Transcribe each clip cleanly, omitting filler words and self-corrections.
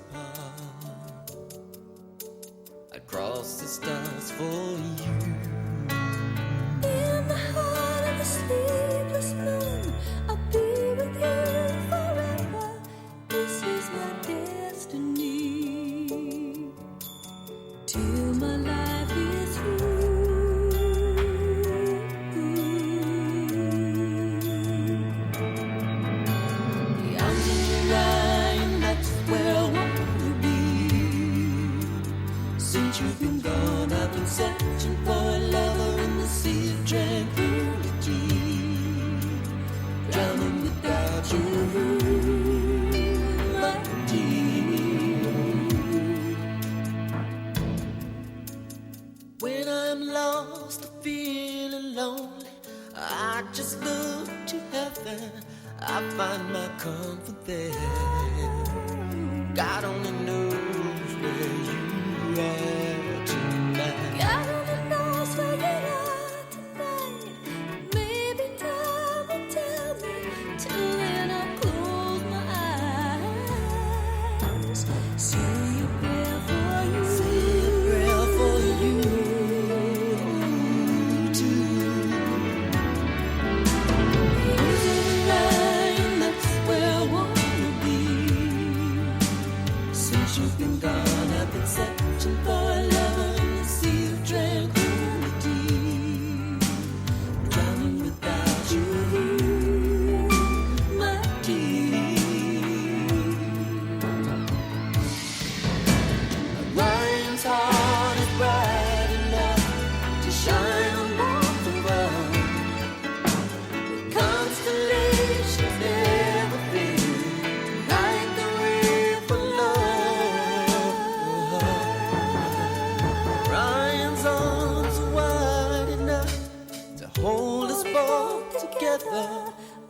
apart. I'd cross the stars for you. In the heart of the sleepless moon, I'll be with you forever. This is my destiny, till my life is through. You've been gone, I've been searching for a lover in the sea of tranquility, drowning without you, my dear. When I'm lost or feeling lonely, I just look to heaven, I find my comfort there. God only knows where you are. God only knows where you are tonight. Maybe time will tell me. Till then I'll close my eyes. Say a prayer for you. Say a prayer for you too. Under the line, that's where I wanna be. Since you've been gone, I've been searching for a lover in the sea of tranquility, drowning without you, my dear. Orion's heart is bright enough to shine on both the world. The constellations never fail to light the way for love. Orion's arms are wide enough to hold us both together.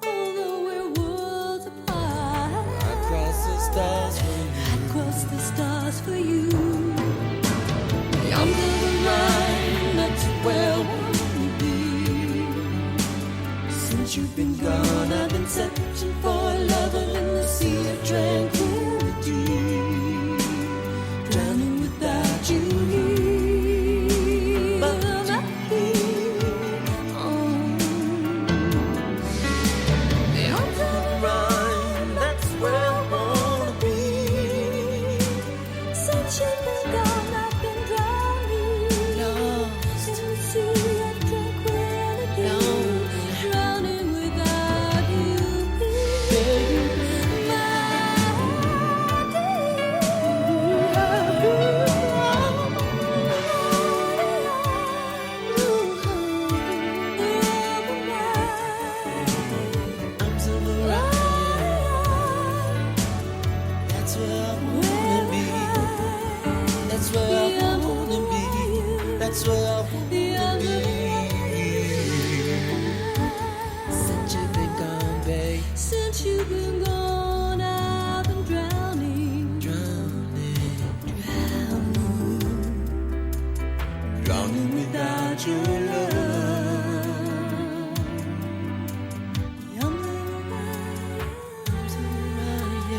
Although we're worlds apart, I'd cross the stars for you. I'd cross the stars for you. Under the line, that's where I wanna be. Since you've been gone, I've been searching for a lover in the sea of tranquility, drowning without you. But not under the line, that's where I wanna be. Since you've been gone, I've been drowning Lost. in the sea of tranquility, Lonely. drowning without you, Arms of Orion, that's where I wanna be. That's where I wanna be. That's where I wanna be. Since you've been gone, babe, Since you've been gone, I've been drowning, drowning without your love. Arms of Orion.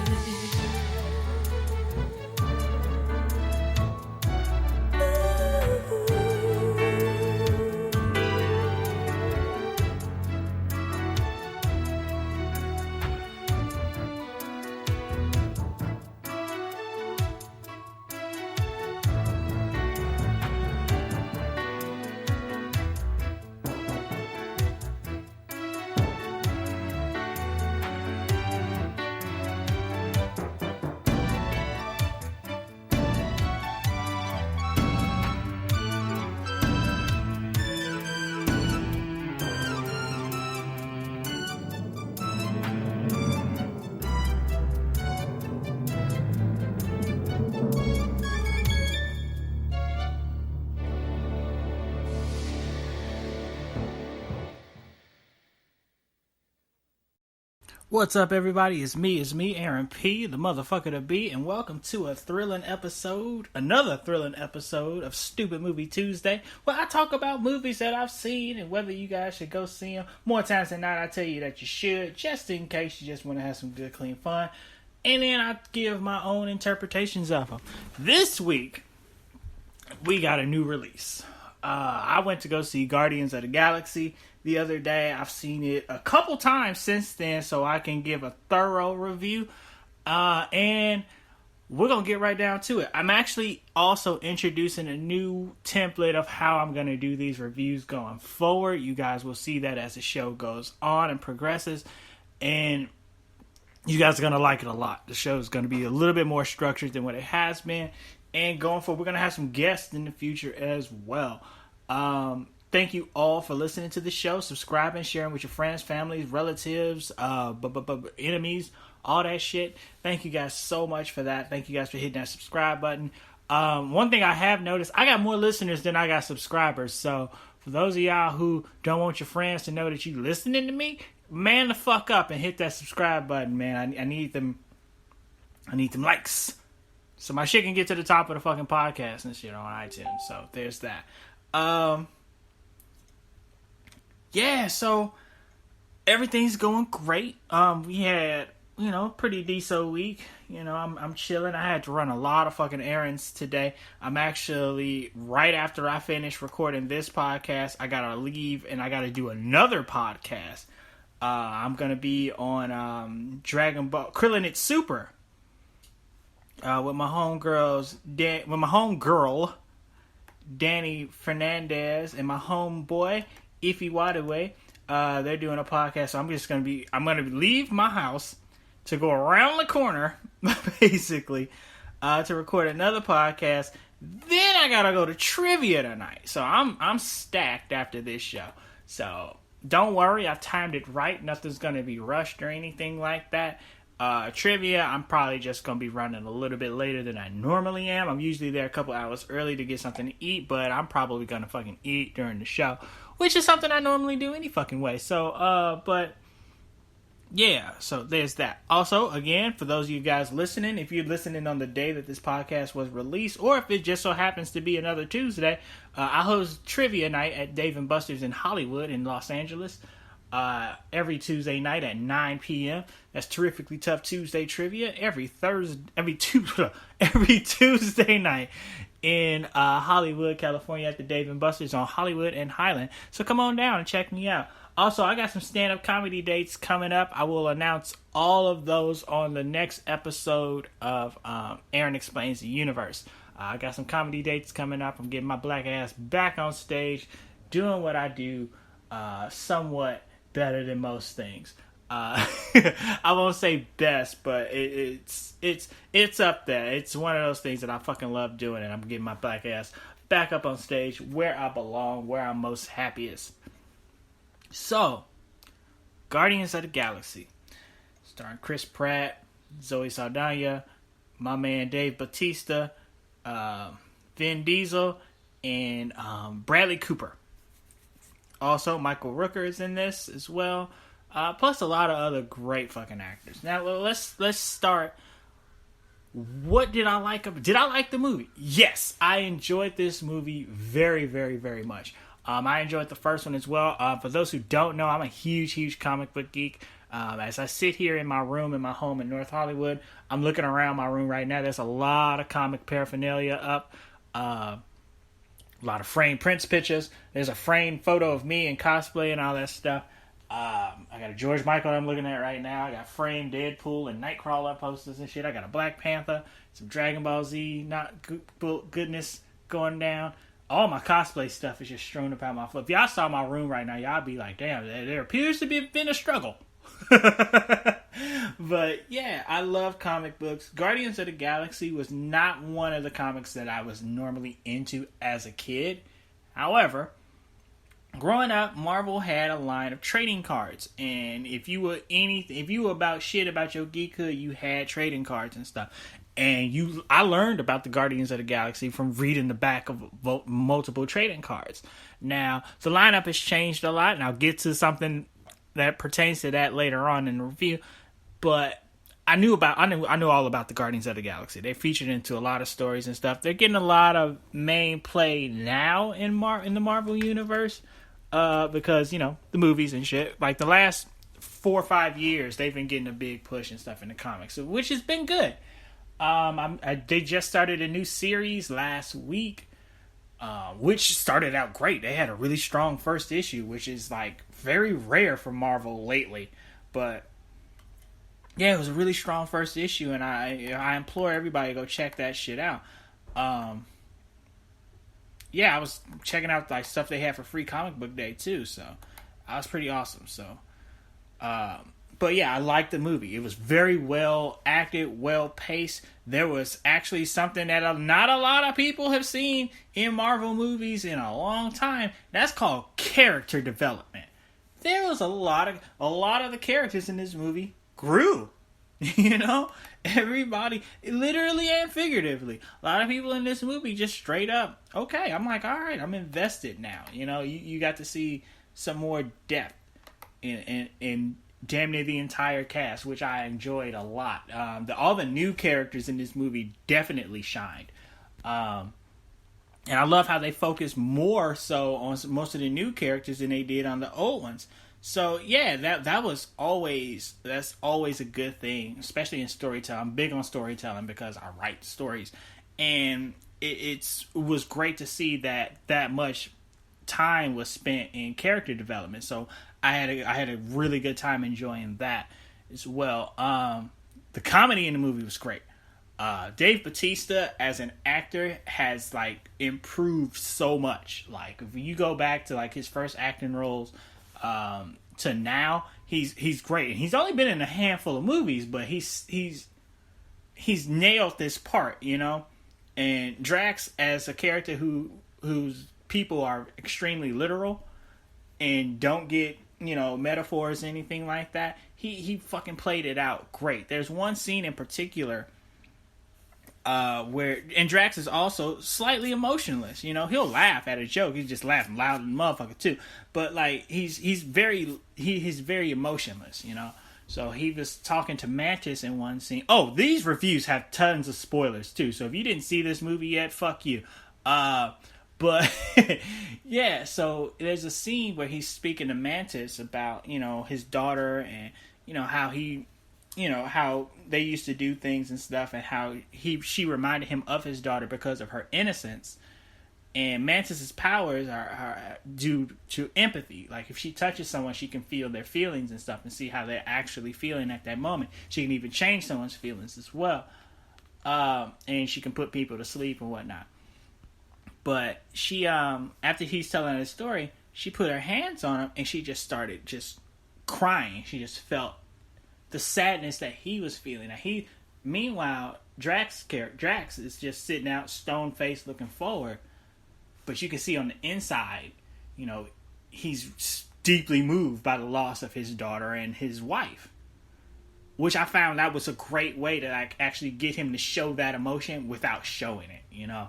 What's up, everybody? It's me, Aaron P, the motherfucker to be, and welcome to another thrilling episode of Stupid Movie Tuesday, where I talk about movies that I've seen and whether you guys should go see them. More times than not, I tell you that you should, just in case you just want to have some good, clean fun. and then I give my own interpretations of them. This week, we got a new release. I went to go see Guardians of the Galaxy the other day. I've seen it a couple times since then, so I can give a thorough review. And we're going to get right down to it. I'm actually also introducing a new template of how I'm going to do these reviews going forward. You guys will see that as the show goes on and progresses. And you guys are going to like it a lot. The show is going to be a little bit more structured than what it has been. And going forward, we're going to have some guests in the future as well. Thank you all for listening to the show, subscribing, sharing with your friends, families, relatives, enemies, all that shit. Thank you guys so much for that. Thank you guys for hitting that subscribe button. One thing I have noticed, I got more listeners than I got subscribers. So for those of y'all who don't want your friends to know that you listening to me, man the fuck up and hit that subscribe button, man. I need them likes. So my shit can get to the top of the fucking podcast and shit on iTunes. So there's that. Yeah, so everything's going great. We had, pretty decent week. I'm chilling. I had to run a lot of fucking errands today. I'm actually, right after I finish recording this podcast, I gotta leave and I gotta do another podcast. I'm gonna be on Dragon Ball Krillin It Super. With my homegirl Danny Fernandez and my homeboy Ify Wadaway. They're doing a podcast, so I'm gonna leave my house to go around the corner, basically, to record another podcast. Then I gotta go to trivia tonight, so I'm stacked after this show. So don't worry, I've timed it right. Nothing's gonna be rushed or anything like that. Trivia, I'm probably just going to be running a little bit later than I normally am. I'm usually there a couple hours early to get something to eat, but I'm probably going to fucking eat during the show, which is something I normally do any fucking way. So, but yeah, so there's that. Also, again, for those of you guys listening, if you're listening on the day that this podcast was released, or if it just so happens to be another Tuesday, I host trivia night at Dave & Buster's in Hollywood in Los Angeles. Every Tuesday night at 9 p.m. That's Terrifically Tough Tuesday Trivia every Tuesday night in Hollywood, California at the Dave & Buster's on Hollywood and Highland. So come on down and check me out. Also, I got some stand-up comedy dates coming up. I will announce all of those on the next episode of Aaron Explains the Universe. I got some comedy dates coming up. I'm getting my black ass back on stage, doing what I do somewhat better than most things. I won't say best, but it's up there. It's one of those things that I fucking love doing, and I'm getting my black ass back up on stage where I belong, where I'm most happiest. So, Guardians of the Galaxy, starring Chris Pratt, Zoe Saldana, my man Dave Bautista, Vin Diesel, and Bradley Cooper. Also, Michael Rooker is in this as well. Plus a lot of other great fucking actors. Now, let's start. What did I like? Did I like the movie? Yes, I enjoyed this movie very, very, very much. I enjoyed the first one as well. For those who don't know, I'm a huge comic book geek. As I sit here in my room in my home in North Hollywood, I'm looking around my room right now. There's a lot of comic paraphernalia up. A lot of framed Prince pictures. There's a framed photo of me in cosplay and all that stuff. I got a George Michael I'm looking at right now. I got framed Deadpool and Nightcrawler posters and shit. I got a Black Panther, some Dragon Ball Z goodness going down. All my cosplay stuff is just strewn about my foot. If y'all saw my room right now, y'all be like, damn, there appears to be been a struggle. But yeah, I love comic books. Guardians of the Galaxy was not one of the comics that I was normally into as a kid. However, growing up, Marvel had a line of trading cards, and if you were about shit about your geekhood, you had trading cards and stuff. And I learned about the Guardians of the Galaxy from reading the back of multiple trading cards. Now, the lineup has changed a lot, and I'll get to something that pertains to that later on in the review. But I knew all about the Guardians of the Galaxy. They featured into a lot of stories and stuff. They're getting a lot of main play now in the Marvel universe because the movies and shit. Like the last 4 or 5 years, they've been getting a big push and stuff in the comics, which has been good. They just started a new series last week, which started out great. They had a really strong first issue, which is like very rare for Marvel lately. But yeah, it was a really strong first issue, and I implore everybody to go check that shit out. Yeah, I was checking out like stuff they had for Free Comic Book Day too, so that was pretty awesome. So, but yeah, I liked the movie. It was very well acted, well paced. There was actually something that not a lot of people have seen in Marvel movies in a long time. That's called character development. There was a lot of the characters in this movie grew. You know, everybody, literally and figuratively. A lot of people in this movie just straight up, okay, I'm like, all right, I'm invested now. You know, you got to see some more depth in damn near the entire cast, which I enjoyed a lot. All the new characters in this movie definitely shined. And I love how they focus more so on most of the new characters than they did on the old ones. So yeah, that's always a good thing, especially in storytelling. I'm big on storytelling because I write stories, and it was great to see that much time was spent in character development. So I had a really good time enjoying that as well. The comedy in the movie was great. Dave Bautista as an actor has like improved so much. Like if you go back to like his first acting roles to now, he's great. And he's only been in a handful of movies, but he's nailed this part, you know. And Drax as a character whose people are extremely literal and don't get, you know, metaphors or anything like that. He fucking played it out great. There's one scene in particular where Drax is also slightly emotionless. You know, he'll laugh at a joke. He's just laughing loud and motherfucker too. But like he's very emotionless. You know. So he was talking to Mantis in one scene. Oh, these reviews have tons of spoilers too. So if you didn't see this movie yet, fuck you. But yeah, so there's a scene where he's speaking to Mantis about, you know, his daughter and, you know, how how they used to do things and stuff, and how she reminded him of his daughter because of her innocence. And Mantis's powers are due to empathy. Like if she touches someone, she can feel their feelings and stuff and see how they're actually feeling at that moment. She can even change someone's feelings as well. And she can put people to sleep and whatnot. But she, after he's telling her story, she put her hands on him and she just started just crying. She just felt the sadness that he was feeling. Now meanwhile, Drax is just sitting out, stone faced, looking forward. But you can see on the inside, you know, he's deeply moved by the loss of his daughter and his wife. Which I found that was a great way to like actually get him to show that emotion without showing it, you know.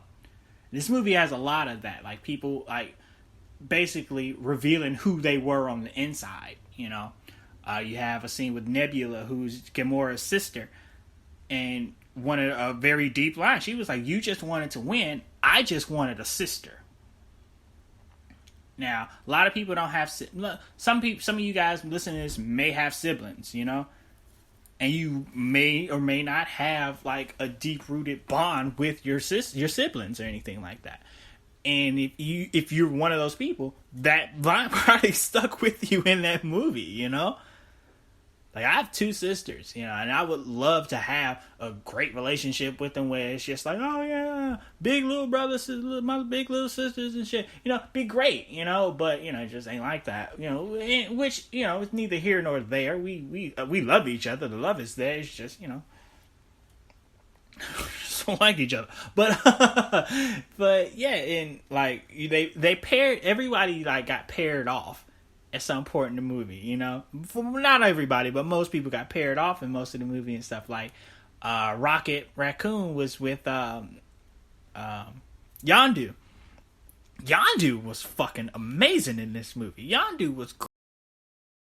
This movie has a lot of that, like people like basically revealing who they were on the inside, you know. You have a scene with Nebula, who's Gamora's sister, and wanted a very deep line. She was like, "You just wanted to win. I just wanted a sister." Now, a lot of people don't have some of you guys listening to this may have siblings, you know, and you may or may not have like a deep-rooted bond with your siblings or anything like that. And if you're one of those people, that bond probably stuck with you in that movie, you know. Like, I have 2 sisters, you know, and I would love to have a great relationship with them where it's just like, oh, yeah, big little brothers, my big little sisters and shit, you know, be great, you know, but, you know, it just ain't like that, you know, which, you know, it's neither here nor there. We love each other. The love is there. It's just, you know, just don't like each other. But yeah, and, like, they paired, everybody, like, got paired off at some point in the movie, you know. Not everybody, but most people got paired off in most of the movie and stuff. Like Rocket Raccoon was with Yondu. Yondu was fucking amazing in this movie. Yondu was